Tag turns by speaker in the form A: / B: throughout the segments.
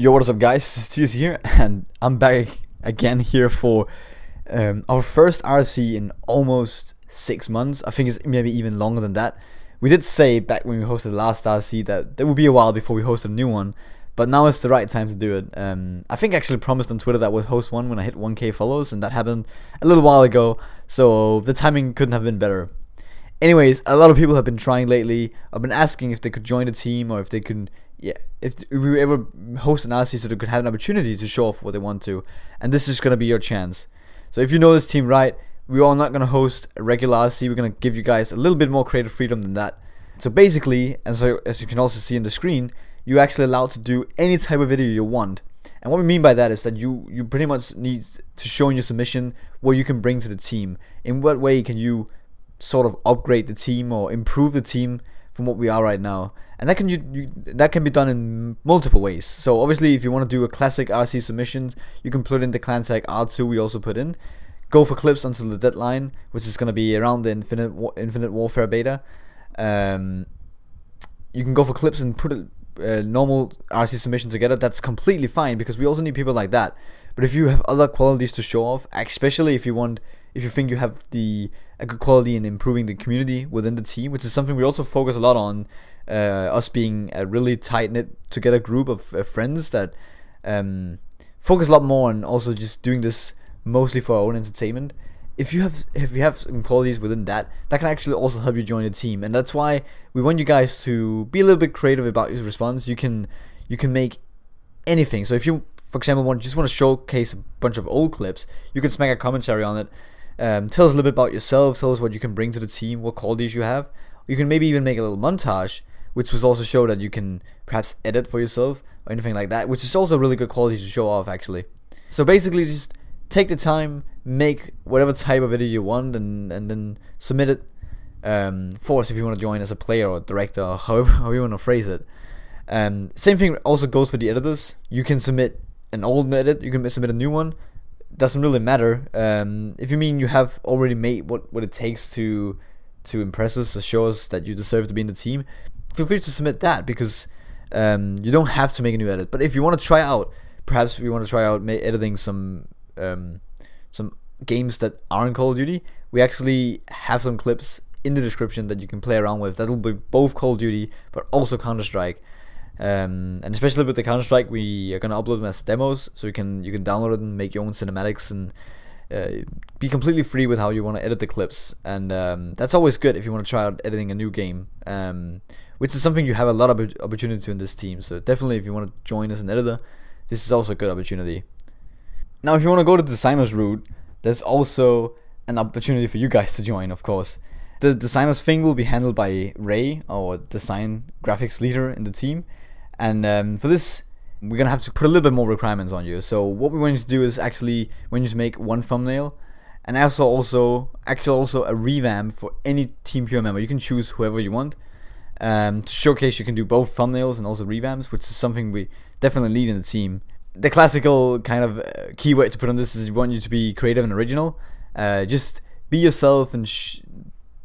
A: Yo, what is up, guys? Steve's here, and I'm back again here for our first RC in almost 6 months. I think it's maybe even longer than that. We did say back when we hosted the last RC that there would be a while before we host a new one, but now it's the right time to do it. I think I actually promised on Twitter that we'd host one when I hit 1K follows, and that happened a little while ago, so the timing couldn't have been better. Anyways, a lot of people have been trying lately. I've been asking if they could join the team or if they could, if we ever host an RC so they could have an opportunity to show off what they want to. And this is going to be your chance. So if you know this team right, we are not going to host a regular RC. We're going to give you guys a little bit more creative freedom than that. So basically, as you can also see on the screen, you're actually allowed to do any type of video you want. And what we mean by that is that you pretty much need to show in your submission what you can bring to the team. In what way can you sort of upgrade the team or improve the team from what we are right now, and that can be done in multiple ways. So obviously, if you want to do a classic RC submissions, you can put in the Clantag R2 we also put in. Go for clips until the deadline, which is going to be around the Infinite Warfare beta. You can go for clips and put a normal RC submission together. That's completely fine because we also need people like that. But if you have other qualities to show off, especially if you think you have a good quality in improving the community within the team, which is something we also focus a lot on, us being a really tight-knit together group of friends that focus a lot more on also just doing this mostly for our own entertainment. If you have some qualities within that can actually also help you join the team, and that's why we want you guys to be a little bit creative about your response. You can make anything. So if you, for example, just want to showcase a bunch of old clips, you can smack a commentary on it. Tell us a little bit about yourself. Tell us what you can bring to the team, what qualities you have. You can maybe even make a little montage, which was also show that you can perhaps edit for yourself or anything like that, which is also a really good quality to show off actually. So basically, just take the time, make whatever type of video you want, and then submit it for us if you want to join as a player or director, or however you want to phrase it. Same thing also goes for the editors. You can submit an old edit, you can submit a new one. Doesn't really matter. If you mean you have already made what it takes to impress us or show us that you deserve to be in the team, feel free to submit that, because you don't have to make a new edit. But if you want to try out, perhaps we want to try out editing some games that aren't Call of Duty, we actually have some clips in the description that you can play around with. That'll be both Call of Duty but also Counter-Strike. And especially with the Counter-Strike, we are gonna upload them as demos, so you can download it and make your own cinematics and be completely free with how you want to edit the clips. And that's always good if you want to try out editing a new game, which is something you have a lot of opportunity to in this team. So definitely, if you want to join as an editor, this is also a good opportunity. Now, if you want to go to the designers route, there's also an opportunity for you guys to join, of course. The designers thing will be handled by Ray, our design graphics leader in the team. And for this, we're going to have to put a little bit more requirements on you. So what we want you to do is actually want you to make one thumbnail, and also a revamp for any Team Pure member. You can choose whoever you want. To showcase you can do both thumbnails and also revamps, which is something we definitely need in the team. The classical kind of keyword to put on this is we want you to be creative and original. Just be yourself and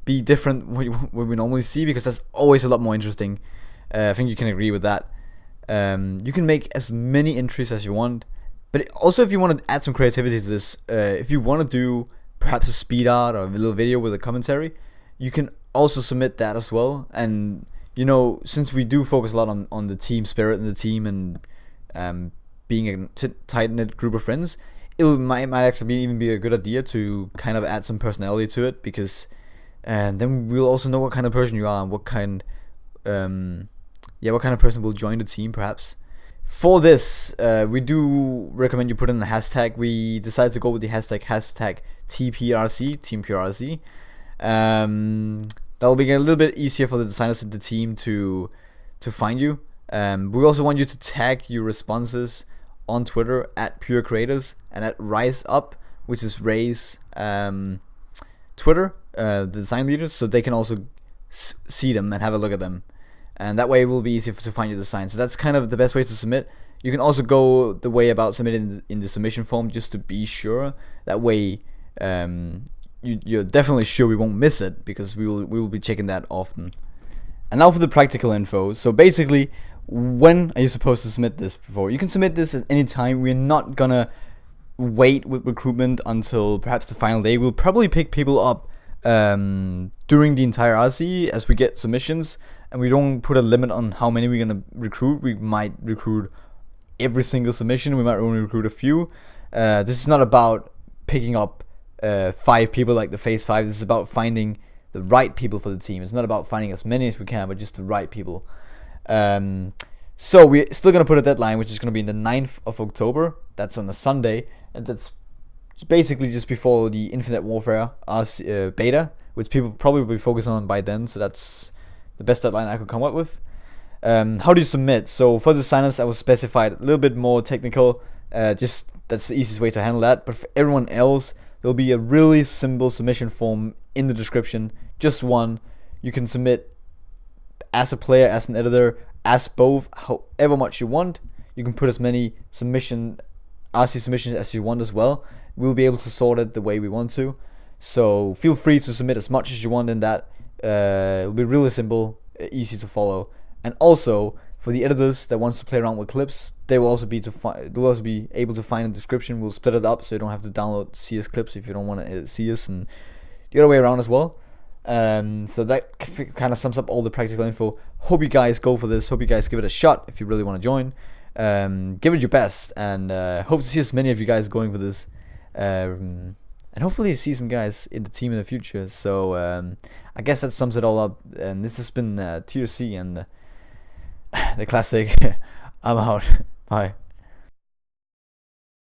A: be different what we normally see, because that's always a lot more interesting. I think you can agree with that. You can make as many entries as you want, but also if you want to add some creativity to this, if you want to do perhaps a speed art or a little video with a commentary, you can also submit that as well. And since we do focus a lot on the team spirit in the team and being a tight-knit group of friends, it might actually even be a good idea to kind of add some personality to it, because then we'll also know what kind of person you are and what kind of person will join the team perhaps. For this, we do recommend you put in the hashtag. We decided to go with the hashtag TPRC, Team PRC. That'll be a little bit easier for the designers in the team to find you. We also want you to tag your responses on Twitter at Pure Creators and at Rise Up, which is Ray's Twitter, the design leaders, so they can also see them and have a look at them. And that way it will be easy to find your design. So that's kind of the best way to submit. You can also go the way about submitting in the submission form, just to be sure. That way you're definitely sure we won't miss it, because we will be checking that often. And now for the practical info. So basically, when are you supposed to submit this before? You can submit this at any time. We're not gonna wait with recruitment until perhaps the final day. We'll probably pick people up during the entire RC as we get submissions, and we don't put a limit on how many we're gonna recruit. We might recruit every single submission. We might only recruit a few. This is not about picking up 5 people like the phase 5. This is about finding the right people for the team. It's not about finding as many as we can, but just the right people. So we're still gonna put a deadline, which is gonna be the 9th of October. That's on a Sunday, and that's basically just before the Infinite Warfare beta, which people probably will be focusing on by then. So that's the best deadline I could come up with. How do you submit? So for the designers, I was specified a little bit more technical. Just that's the easiest way to handle that. But for everyone else, there'll be a really simple submission form in the description. Just one. You can submit as a player, as an editor, as both, however much you want. You can put as many RC submissions as you want as well. We'll be able to sort it the way we want to. So feel free to submit as much as you want in that. It'll be really simple, easy to follow. And also for the editors that wants to play around with clips, they will also be able to find a description. We'll split it up so you don't have to download CS clips if you don't want to edit CS, and the other way around as well. So that kind of sums up all the practical info. Hope you guys go for this. Hope you guys give it a shot if you really want to join. Give it your best, and hope to see as many of you guys going for this. And hopefully see some guys in the team in the future. So I guess that sums it all up. And this has been TRC and the classic. I'm out. Bye.